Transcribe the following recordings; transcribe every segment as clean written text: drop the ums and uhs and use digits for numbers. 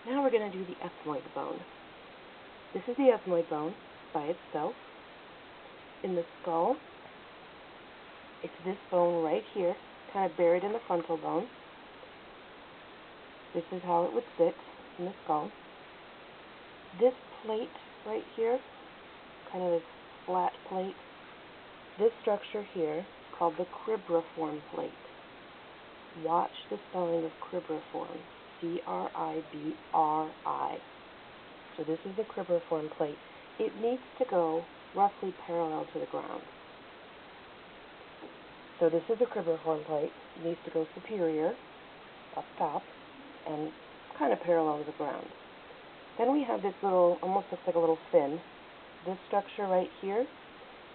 Now we're going to do the ethmoid bone. This is the ethmoid bone by itself. In the skull, it's this bone right here, kind of buried in the frontal bone. This is how it would sit in the skull. This plate right here, kind of this flat plate, this structure here, called the cribriform plate. Watch the spelling of cribriform, C-R-I-B-R-I. So this is the cribriform plate. It needs to go roughly parallel to the ground. So this is the cribriform plate. It needs to go superior, up top, and kind of parallel to the ground. Then we have this little, almost looks like a little fin. This structure right here,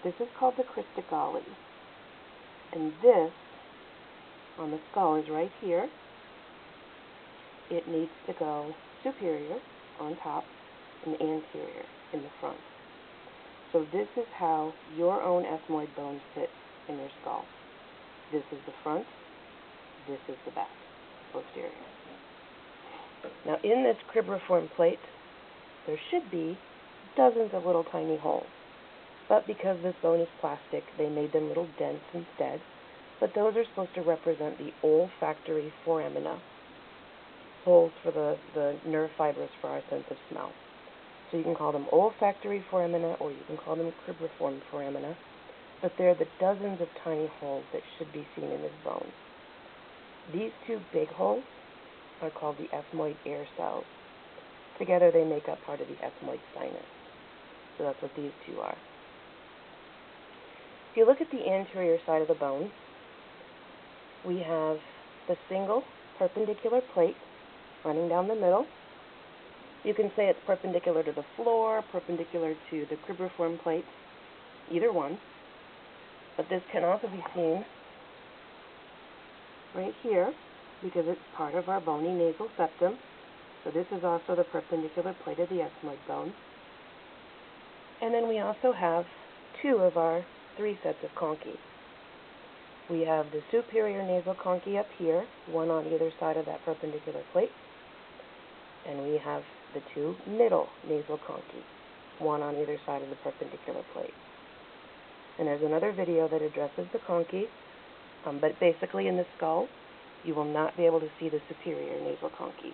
this is called the cristagalli. And this, on the skull, is right here. It needs to go superior, on top, and anterior, in the front. So this is how your own ethmoid bone sits in your skull. This is the front, this is the back, posterior. Now in this cribriform plate, there should be dozens of little tiny holes. But because this bone is plastic, they made them little dents instead. But those are supposed to represent the olfactory foramina, holes for the nerve fibers for our sense of smell. So you can call them olfactory foramina, or you can call them cribriform foramina. But they're the dozens of tiny holes that should be seen in this bone. These two big holes are called the ethmoid air cells. Together they make up part of the ethmoid sinus. So that's what these two are. If you look at the anterior side of the bone, we have the single perpendicular plate running down the middle. You can say it's perpendicular to the floor, perpendicular to the cribriform plate, either one. But this can also be seen right here because it's part of our bony nasal septum. So this is also the perpendicular plate of the ethmoid bone. And then we also have two of our three sets of conchae. We have the superior nasal conchae up here, one on either side of that perpendicular plate. And we have the two middle nasal conchae, one on either side of the perpendicular plate. And there's another video that addresses the conchae, but basically in the skull, you will not be able to see the superior nasal conchae,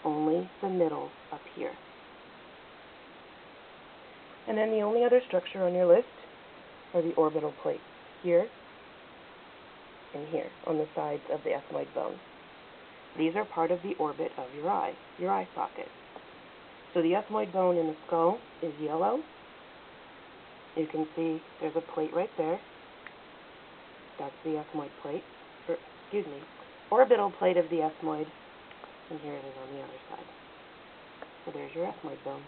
only the middle up here. And then the only other structure on your list are the orbital plates, here and here, on the sides of the ethmoid bone. These are part of the orbit of your eye socket. So the ethmoid bone in the skull is yellow. You can see there's a plate right there. That's the ethmoid plate, orbital plate of the ethmoid, and here it is on the other side. So there's your ethmoid bone.